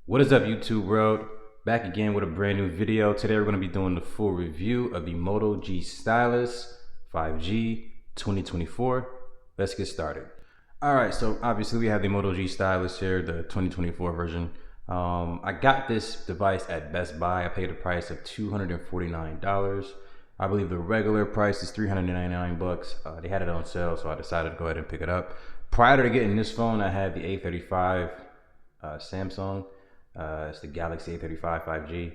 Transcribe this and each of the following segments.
What is up, YouTube world? Back again with a brand new video. Today we're going to be doing the full review of the Moto G Stylus 5G 2024. Let's get started. All right, so obviously we have the Moto G Stylus here, the 2024 version. I got this device at Best Buy. I paid a price of $249. I believe the regular price is $399. They had it on sale, so I decided to go ahead and pick it up. Prior to getting this phone, I had the A35 Samsung. It's the Galaxy A35 5G.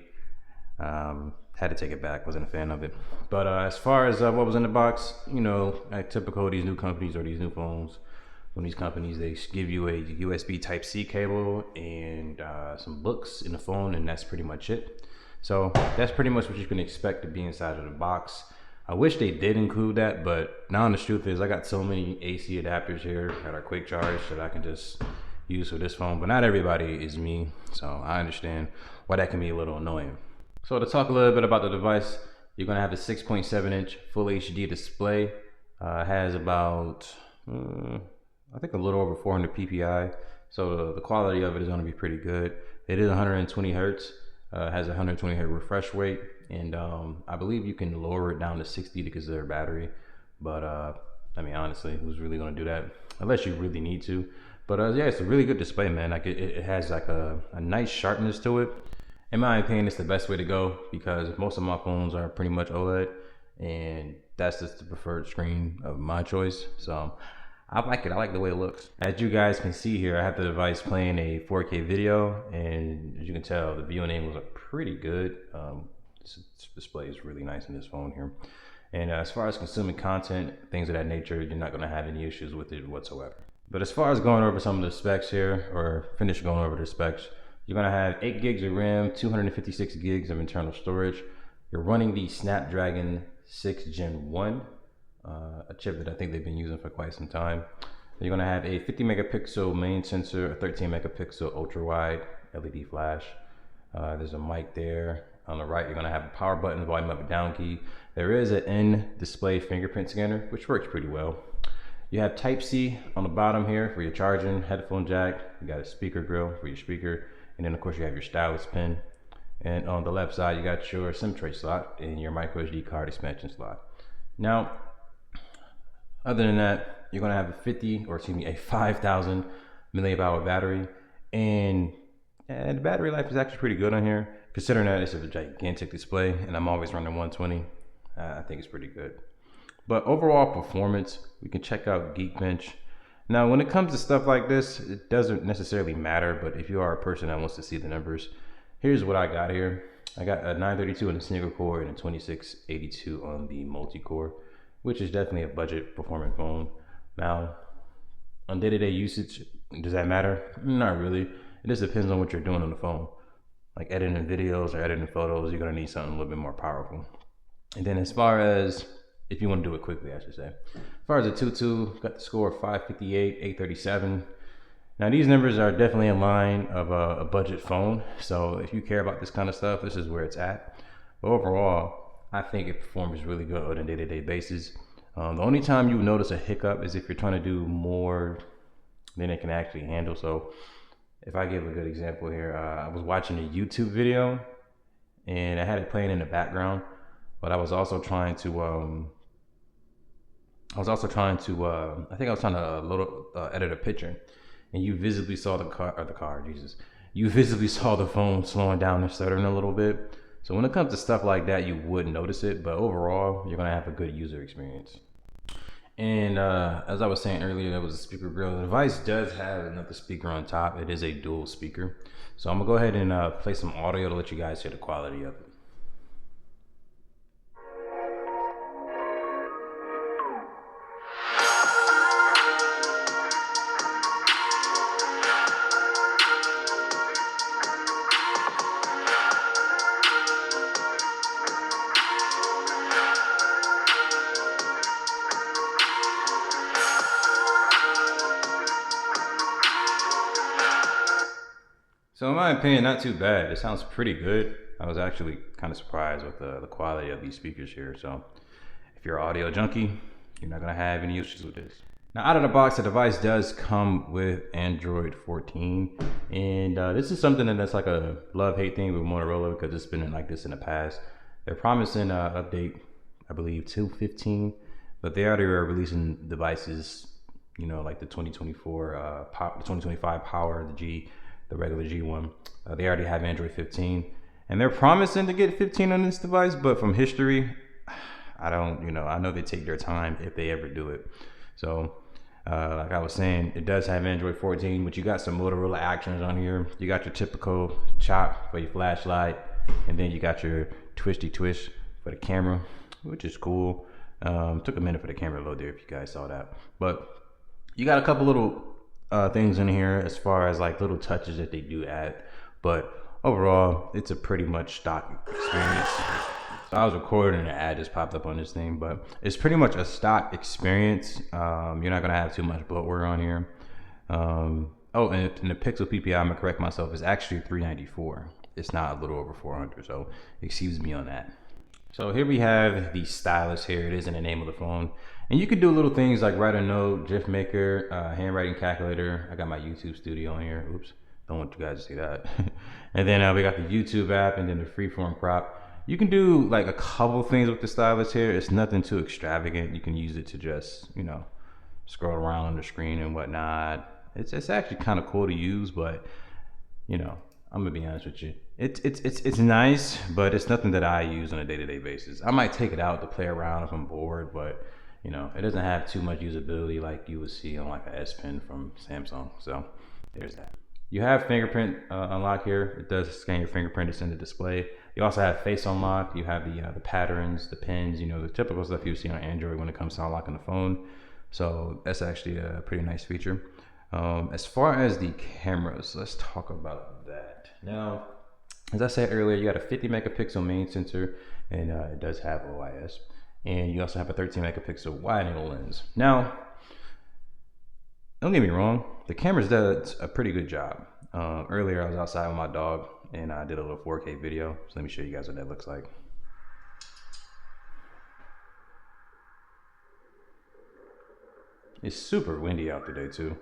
Had to take it back, wasn't a fan of it. But as far as what was in the box, you know, like typical these new companies or these new phones, when these companies, they give you a USB Type-C cable and some books in the phone, and that's pretty much it. So that's pretty much what you can expect to be inside of the box. I wish they did include that, but now the truth is I got so many AC adapters here that are quick charge that I can just use for this phone, but not everybody is me, so I understand why that can be a little annoying. So to talk a little bit about the device, you're gonna have a 6.7-inch full HD display. Has about I think a little over 400 ppi, so the quality of it is going to be pretty good. It is 120 hertz, has a 120 hertz refresh rate, and I believe you can lower it down to 60 to consider battery, but I mean, honestly, who's really going to do that unless you really need to? But yeah, it's a really good display, man. Like it has like a nice sharpness to it. In my opinion, it's the best way to go because most of my phones are pretty much OLED, and that's just the preferred screen of my choice. So I like it. I like the way it looks. As you guys can see here, I have the device playing a 4K video, and as you can tell, the viewing angles are pretty good. This display is really nice in this phone here. And as far as consuming content, things of that nature, you're not going to have any issues with it whatsoever. But as far as going over some of the specs here, or finish going over the specs, you're going to have 8 gigs of RAM, 256 gigs of internal storage. You're running the Snapdragon 6 Gen 1, a chip that I think they've been using for quite some time. You're going to have a 50 megapixel main sensor, a 13 megapixel ultra wide LED flash. There's a mic there. On the right, you're going to have a power button, volume up and down key. There is an in-display fingerprint scanner, which works pretty well. You have Type-C on the bottom here for your charging, headphone jack. You got a speaker grill for your speaker. And then of course you have your stylus pen. And on the left side, you got your SIM tray slot and your micro SD card expansion slot. Now, other than that, you're gonna have a 5,000 milliamp hour battery. And the battery life is actually pretty good on here. Considering that it's a gigantic display and I'm always running 120, I think it's pretty good. But overall performance, we can check out Geekbench. Now, when it comes to stuff like this, it doesn't necessarily matter, but if you are a person that wants to see the numbers, here's what I got here. I got a 932 on the single core and a 2682 on the multi-core, which is definitely a budget performing phone. Now, on day-to-day usage, does that matter? Not really. It just depends on what you're doing on the phone. Like editing videos or editing photos, you're gonna need something a little bit more powerful. And then as far as if you want to do it quickly, I should say. As far as the 2.2, got the score of 558, 837. Now these numbers are definitely in line of a budget phone. So if you care about this kind of stuff, this is where it's at. But overall, I think it performs really good on a day-to-day basis. The only time you notice a hiccup is if you're trying to do more than it can actually handle. So if I give a good example here, I was watching a YouTube video and I had it playing in the background, but I was also trying to I think I was trying to edit a picture, and you visibly saw you visibly saw the phone slowing down and stuttering a little bit. So when it comes to stuff like that, you would notice it, but overall, you're gonna have a good user experience. And as I was saying earlier, there was a speaker grill. The device does have another speaker on top. It is a dual speaker. So I'm gonna go ahead and play some audio to let you guys hear the quality of it. So in my opinion, not too bad. It sounds pretty good. I was actually kind of surprised with the quality of these speakers here. So if you're an audio junkie, you're not gonna have any issues with this. Now, out of the box, the device does come with Android 14, and this is something that's like a love-hate thing with Motorola because it's been like this in the past. They're promising update, I believe, 2.15, but they already are releasing devices, you know, like the 2024, the 2025 Power, the regular G one. They already have Android 15, and they're promising to get 15 on this device, but from history, I don't, I know they take their time if they ever do it. So, like I was saying, it does have Android 14, but you got some Motorola actions on here. You got your typical chop for your flashlight, and then you got your twisty twist for the camera, which is cool. Took a minute for the camera to load there if you guys saw that. But you got a couple little things in here as far as like little touches that they do add. But overall, it's a pretty much stock experience. So I was recording and an ad just popped up on this thing, but it's pretty much a stock experience. You're not gonna have too much bloatware on here. Oh, and the Pixel PPI, I'm gonna correct myself, is actually 394. It's not a little over 400, so excuse me on that. So here we have the stylus here. It is in the name of the phone. And you can do little things like write a note, GIF maker, handwriting calculator. I got my YouTube studio on here. Oops, don't want you guys to see that. And then we got the YouTube app and then the freeform crop. You can do like a couple things with the stylus here. It's nothing too extravagant. You can use it to just, scroll around on the screen and whatnot. It's actually kind of cool to use, but I'm gonna be honest with you. It's nice, but it's nothing that I use on a day-to-day basis. I might take it out to play around if I'm bored, but it doesn't have too much usability like you would see on like an S Pen from Samsung. So there's that. You have fingerprint unlock here. It does scan your fingerprint. It's in the display. You also have face unlock. You have the patterns, the pins, the typical stuff you see on Android when it comes to unlocking the phone. So that's actually a pretty nice feature. As far as the cameras, let's talk about that. Now, as I said earlier, you got a 50 megapixel main sensor, and it does have OIS. And you also have a 13 megapixel wide angle lens. Now, don't get me wrong, the cameras does a pretty good job. Earlier I was outside with my dog and I did a little 4K video. So let me show you guys what that looks like. It's super windy out today too.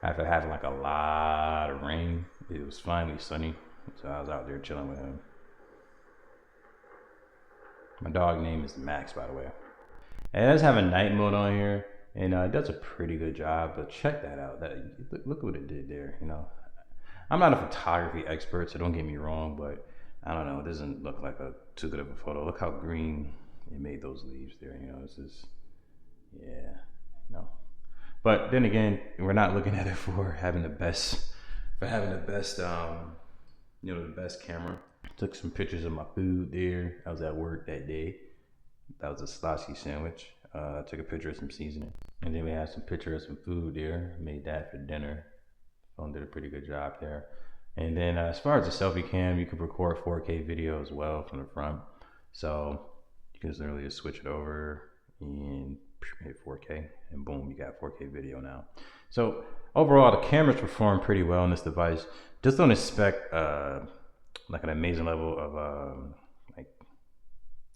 After having like a lot of rain, it was finally sunny. So I was out there chilling with him. My dog name is Max, by the way. It does have a night mode on here. And it does a pretty good job, but check that out. Look what it did there. I'm not a photography expert, so don't get me wrong, but I don't know. It doesn't look like too good of a photo. Look how green it made those leaves there. It's just, yeah, But then again, we're not looking at it for having the best, the best camera. Took some pictures of my food there. I was at work that day. That was a Slashy sandwich. Took a picture of some seasoning. And then we had some picture of some food there. Made that for dinner. Phone did a pretty good job there. And then as far as the selfie cam, you can record 4K video as well from the front. So you can just literally just switch it over and hit 4K and boom, you got 4K video now. So overall, the cameras perform pretty well on this device. Just don't expect like an amazing level of like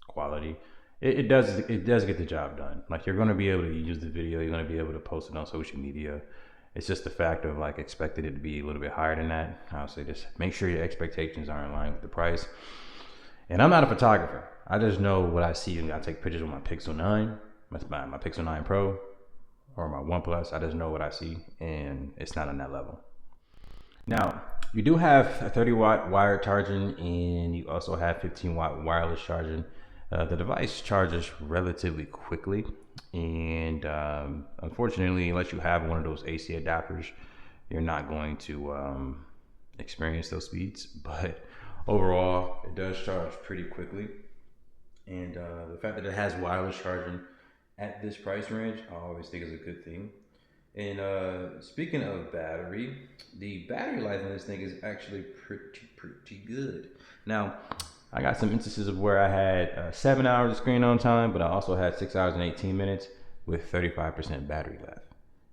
quality. It does get the job done. Like you're going to be able to use the video, you're going to be able to post it on social media. It's just the fact of like expected it to be a little bit higher than that. I'll say just make sure your expectations are in line with the price. And I'm not a photographer. I just know what I see when I take pictures with my Pixel 9, my Pixel 9 Pro, or my OnePlus. I just know what I see, and it's not on that level. Now, you do have a 30-watt wired charging, and you also have 15-watt wireless charging. The device charges relatively quickly, and unfortunately, unless you have one of those AC adapters, you're not going to experience those speeds. But overall, it does charge pretty quickly, and the fact that it has wireless charging at this price range, I always think is a good thing. And speaking of battery, the battery life on this thing is actually pretty good. Now, I got some instances of where I had 7 hours of screen on time, but I also had 6 hours and 18 minutes with 35% battery left.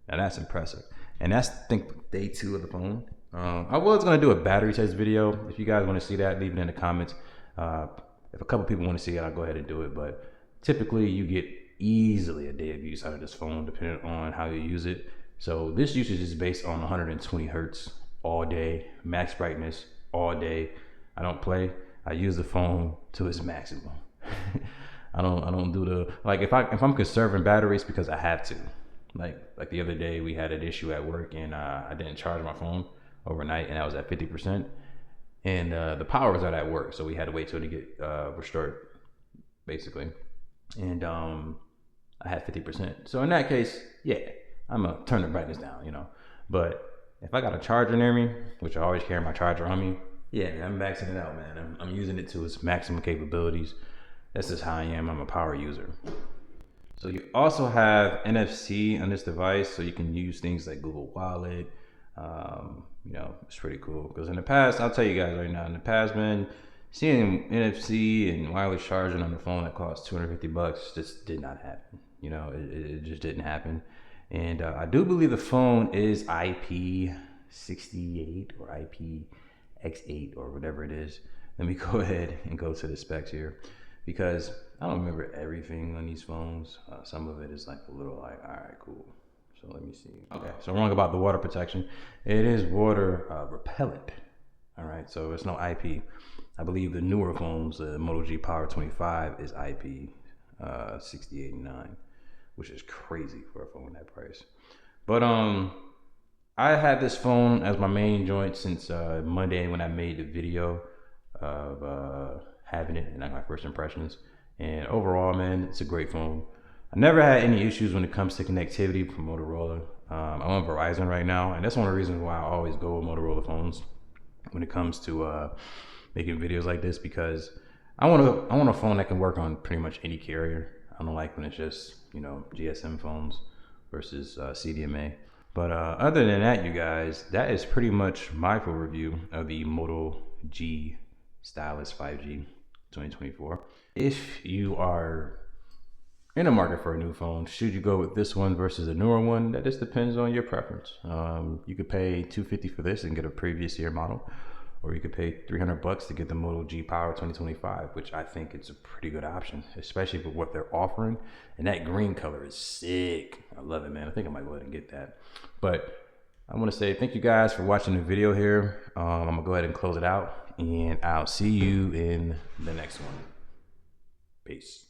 Now that's impressive. And that's, I think, day 2 of the phone. I was gonna do a battery test video. If you guys wanna see that, leave it in the comments. If a couple people wanna see it, I'll go ahead and do it. But typically you get easily a day of use out of this phone, depending on how you use it. So this usage is based on 120 hertz all day, max brightness all day. I don't play. I use the phone to its maximum. I don't do the, like, if I'm conserving batteries because I have to. Like the other day we had an issue at work, and I didn't charge my phone overnight, and I was at 50%. And the power was out at work, so we had to wait till it get restored, basically. And I had 50%. So in that case, yeah, I'm gonna turn the brightness down, you know. But if I got a charger near me, which I always carry my charger on me, yeah, I'm maxing it out, man. I'm using it to its maximum capabilities. That's just how I am. I'm a power user. So you also have NFC on this device, so you can use things like Google Wallet. You know, it's pretty cool, because in the past, I'll tell you guys right now, in the past, man, seeing NFC and wireless charging on the phone that costs $250 just did not happen. You know, it just didn't happen. And I do believe the phone is IP68 or IPX8 or whatever it is. Let me go ahead and go to the specs here, because I don't remember everything on these phones. Some of it is like a little like, all right, cool. So let me see. Okay, so wrong about the water protection. It is water repellent. All right, so it's no IP. I believe the newer phones, the Moto G Power 25 is IP 6889, which is crazy for a phone that price. But I had this phone as my main joint since Monday, when I made the video of having it and my first impressions. And overall, man, it's a great phone. I never had any issues when it comes to connectivity from Motorola. I'm on Verizon right now, and that's one of the reasons why I always go with Motorola phones when it comes to making videos like this, because I want a phone that can work on pretty much any carrier. I don't like when it's just, you know, GSM phones versus CDMA. But other than that, you guys, that is pretty much my full review of the Moto G Stylus 5G 2024. If you are in the market for a new phone, should you go with this one versus a newer one? That just depends on your preference. You could pay $250 for this and get a previous year model, or you could pay $300 to get the Moto G Power 2025, which I think it's a pretty good option, especially for what they're offering. And that green color is sick. I love it, man. I think I might go ahead and get that. But I want to say thank you guys for watching the video here. I'm gonna go ahead and close it out, and I'll see you in the next one. Peace.